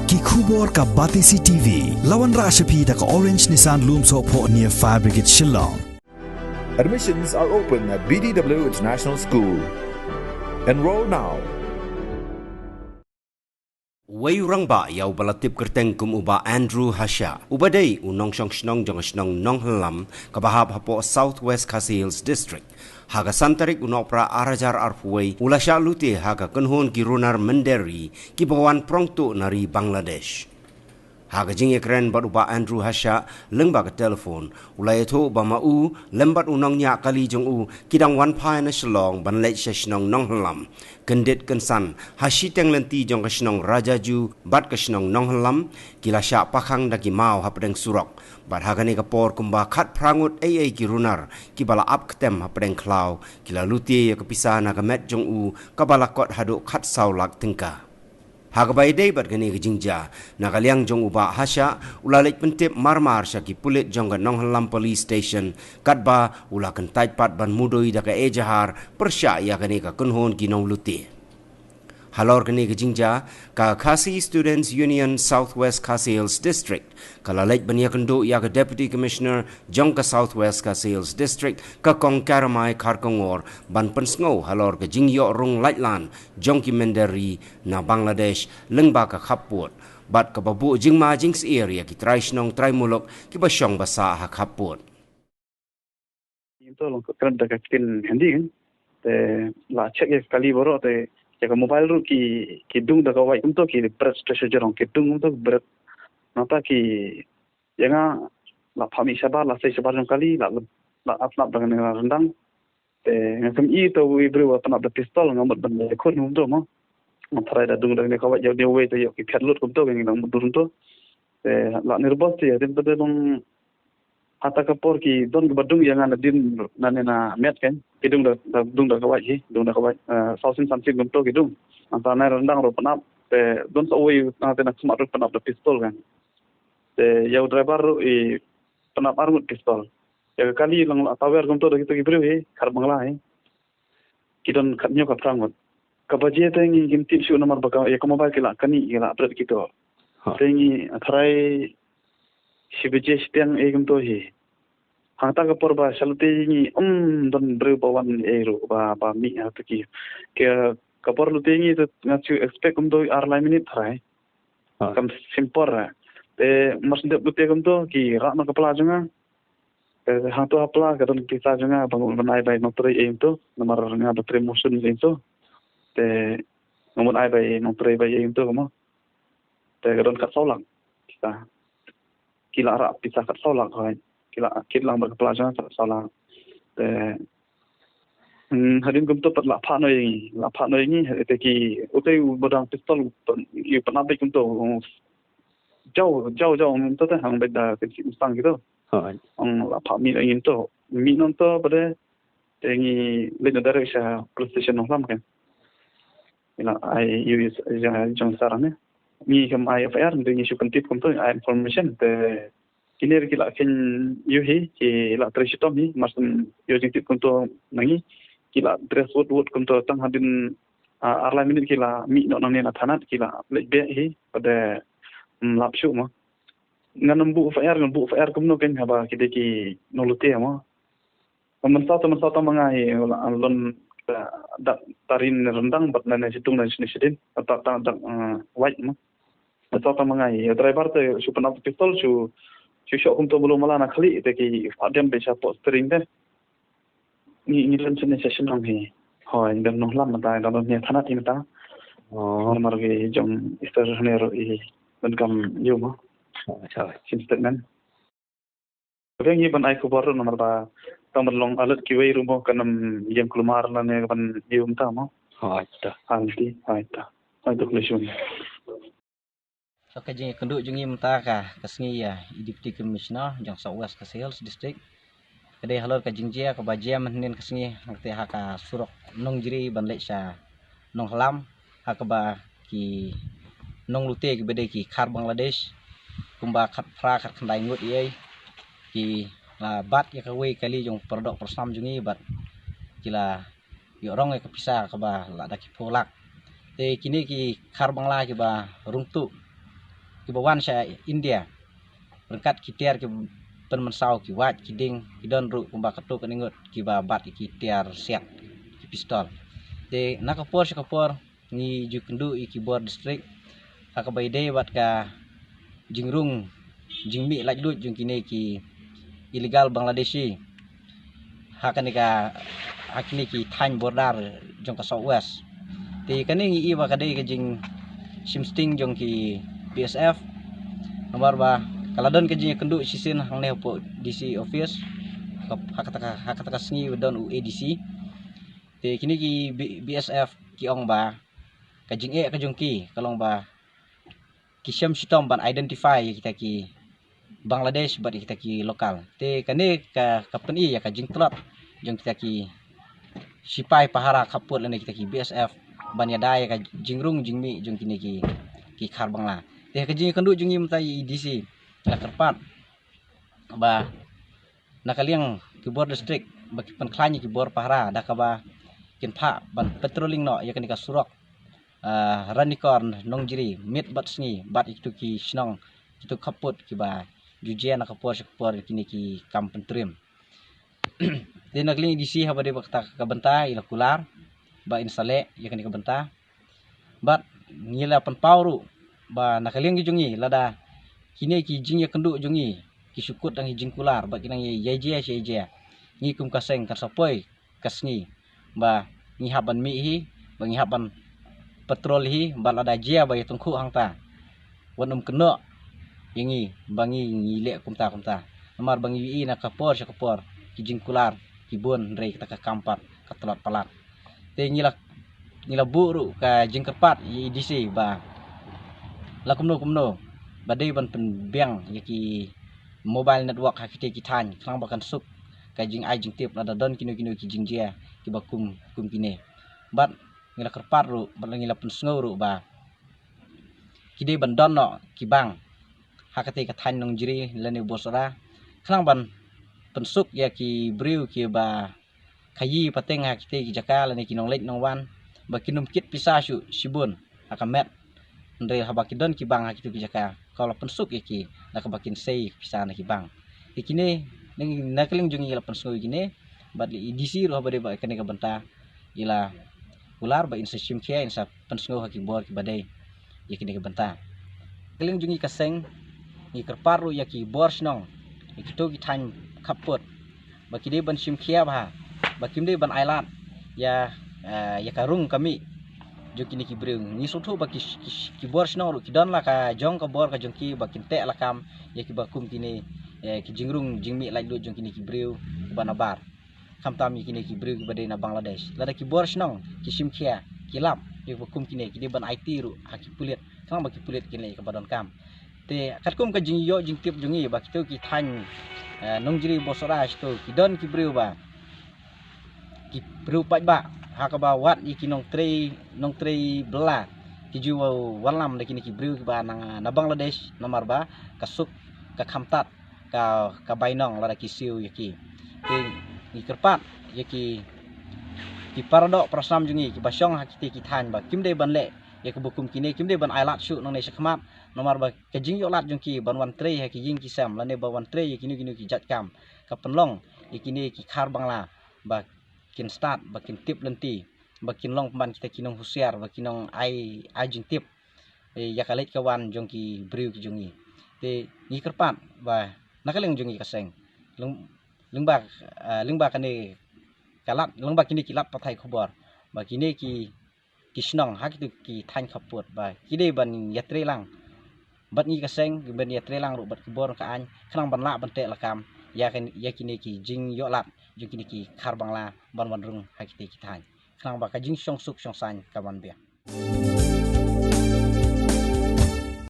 Ki khubor ka Batisi TV. Lawan Rashapi da ka Orange Nissan Lumso po near Fire Brigade Shillong. Admissions are open at BDW International School. Enroll now. Wayurang ba yaw balatip kerteng kum uba Andrew Hasha. Ubadai unong syong snong jong snong nong halam kabahab hapo Southwest Khasi Hills District. Haga santarik unopra arajar arfuway ulasya lute haga kenhon ki runar menderi ki bawan prongtu nari Bangladesh. Haga jingye keren bat uba Andrew Hasha lengba ke telefon ulay itu ba mau lembat unong nya kali jong u kidang wan pai na shlong ban lech shnong nong halam kendit kensan hashi teng lenti jong ke shnong rajaju bat ke shnong nong halam kila sya pakhang daki mau hapdeng surok bat haga ne kapor kumba khat prangut ai ki runar ki bala ap ketem hapdeng klau kila lutie ya kepisah na met jong u kabala kot hadu khat saulak tengka. Hagabai day bat gani ke jingja nakaliang jong uba Hasha ulalik pentip marmar syaki pulit jong ke nong halam police station katba ulakan taitpat ban mudoi daka ejahar persya ya gani ke kunhon ginong luti. Halor gani ke jingja ka Khasi Students Union Southwest Khasi Hills District kalalek bania kendo ya ke Deputy Commissioner jong ke Southwest Khasi Hills District ka kong karamai karkongor ban pensngo halor ke jingyo rung laitlan jong ki menderi na Bangladesh lengba ka khaput bat ka babu jingma jings area ki trai snong trai mulok ki basyong basa ha khaput. Itu long keren dekat tin handy kan te la check ya kali boro te jaga mobile ru ki dung da kawai untuk ki press pressure jarong ki dung untuk berat nata ki yang la phami sabar la sai sabar jong kali la apnap dengan rendang te ngam I to we bro apnap da pistol ngamut ban khon hum to mo mathrai da dung da ne kawai jauh dia we to ki khatlut kum to ngam durun to te la nirbos ti ya tin bade bang hata kapor ki don badung yang ana din nanena met kan kidung da dung da kawai hi dung da kawai sausin samsin gum to kidung antana rendang ro panap te don so we na te nak smart panap da pistol kan te yau driver I panap armut pistol ya kali lang tawer gum to da gitu gibru hi khar bangla hi kidon khatnyo ka prangot kabaje te ngi ginti shu nomor baka ya ko mobile kila kani kila update kito te ngi thrai Sibeje setiang egum to hi. Hangta kapor ba salte ni don bre bawan ero ba mi ha ki ke kapor lute ni to ngachu expect to ar minute thrai. Kam simpor te mas de lute gum to ki ra ma kapla janga. Ha to apla ka don ki sa janga bangun banai bai no tre em to nomor nga ba tre motion em to te nomor ai bai no tre bai em to mo. Te ka don ka solang kita kila rak pisah kat solang kan kila berpelajaran kat solang hadin gum to pat la pha noi ni te ki utai bodang pistol yu panabik gum to jauh to te hang beda ke mustang gitu la pha mi ingin to mi non to pada te ngi le dari sa police station lam kan ila ai yu jang sarane mi kam IFR dengan isu penting untuk information te kini kila ken yuhi kila tresitom ni masum yo jingtip untuk nangi kila dress wood untuk tang hadin arla minit kila mi no namne na thanat kila lebe hi pada lapsu mo nganam bu FR kumno ken haba kideki nolote mo mensa mangai lon tarin rendang bat na situng na sitin tak white mo atau mangai driver te su panap pistol su syok kum to belum malah nak kali te ki adem be support string te ni len sensation ang hi hoi dan no lam ta dan ne thana tin ta nomor ge jom ister nero I dan kam yo mo acha statement Rengi ban ai ko bor nomor ba tamar long alat ki wei rumo kanam yem kulmar la ne ban yum ta mo acha anti aita aita klesun Kajing kenduk jungi mentaka kasngi ya Deputy Commissioner jang Southwest Khasi Hills District kadai halor kajing jia ka bajia menen kasngi ngte haka surok nong jiri ban lecha nong halam hakaba ki nong lute ki bede ki khar Bangladesh kumba khat fra khat khandai ngut ye ki la bat ya kawe kali jong produk persam jungi bat kila yo rong ka pisa ka ba la daki polak te kini ki khar Bangla ki ba rungtu ki bawan sya India berkat ki tiar ki pen mensau ki wat ki ding ki don ru kumba ketuk ningut ki ba bat ki tiar siat ki pistol de nakapor syakapor ni jukendu ki bor district hakabaide wat ka jingrung jingmi lajlut jung kini ki illegal Bangladeshi hakani ka hakini ki thain bordar jong ka southwest ti kani ngi iwa kadai ka jing simsting jong ki BSF nomor ba kaladon ka jing kendu sisin hang ne po DC office hakataka sngi don UADC ti kini ki BSF ki ong ba ka jing ka jong ki kalong ba ki syam sitom ban identify kita ki Bangladesh bat kita ki lokal te kani ka kapeni ya ka jing klot jong kita ki sipai pahara kaput lene kita ki BSF ban ya dai ka jingrung jingmi jong kini ki khar bangla te ka jing kendu jungi mtai DC la kerpat ba nakaliang ki bor district ba ki pan khlani ki bor pahara da ka ba kin pha ban patrolling no ya kani ka surok ranikor nongjiri mit bat sngi bat itu ki snong itu kaput ki ba jujian nakapor kini ki kampen trim de nagling DC haba de bakta ka benta ila kular ba insale ya kani ka benta bat ngila pan pauru ba nakaling jungi lada kini ki jing ya kendu jungi ki sukut ang jing kular ba kinang yeje ngi kum kaseng kasapoi kasngi ba ngi haban mi hi ba ngi haban patrol hi ba lada jia ba tungku hangta wanum keno yangi bangi ngile kumta amar bangi wi na kapor syakapor ki jing kular ki bon rei kita ka kampat ka telot palat te ngila buru ka jing kerpat yi DC ba lakumno badai ban pen beng yaki mobile network hakite ki than khang bakan suk ka jing ai jing tip lada don kino ki jing jia ki bakum kine bat ngila kerpat ru ban ngila pen sngo ru ba kide ban don no ki bang hakate ka than nong jiri lene bosora khang ban pensuk ya ki briu ki ba kayi pateng hakite ki jaka lene ki nong lek nong wan ba kinum kit pisasu sibun akamet ndre habaki don ki bang hakite ki jaka kalau pensuk ya ki nakabakin sei pisana ki bang ikine ning nakaling jungi la pensuk ikine bat li DC ro habade ba kene ka benta ila ular ba insa simkia insa pensuk haki bor ki badai yakine ka benta keling jungi kaseng ni kerparu yaki bor snong ikito ki than kaput bakide ban simkia ba bakimde ban ailat ya karung kami jokini ki breng ni sotu baki ki bor snong ru ki don la ka jong ka bor ka jongki bakin te la kam yaki bakum kini ki jingrung jingmi lai lu jongkini ki breu banabar kamtam kini ki breu ki badai na Bangladesh lada ki bor snong ki simkia ki lap yaki bakum kini ki ban IT ru haki pulit kang baki pulit kini ka badon kam te katkum ka jing yo jing tip jungi ba kito ki than nongjiri bosora sto ki don ki breu ba ki breu pat ba hakaba wat iki nong trei bela ki ju walam de kini ki breu ki ba na Bangladesh nomor ba kasuk ka khamtat ka bainong la ki siu yaki te ni kerpat yaki ki paradok prasam jungi ki basyong hakite ki than ba kimde banle ya kebukum kini kimde ban ailat syu nong ne sakmat nomor ba ke jing yo lat jongki ban wan tre ha ki jing ki sam lane ba wan tre kini ki jat kam ka penlong ikini ki khar bangla ba kin start ba kin tip lenti ba kin long ban kita kinong husiar ba kinong ai jing tip ya kalet kawan jongki briu ki jongi te ni kerpat ba nakaleng jongi kaseng lengba kane kalat lengba kini kilat pathai khobor ba kini ki kisnong hakitu ki than kaput ba kide ban yatre lang bat ni kaseng ban yatre lang ru bat kibor ka an khnang ban la ban te lakam ya kini ki jing yo lat jing kini ki khar bangla ban rung hakite ki than khnang ba ka jing song suk song san ka ban bia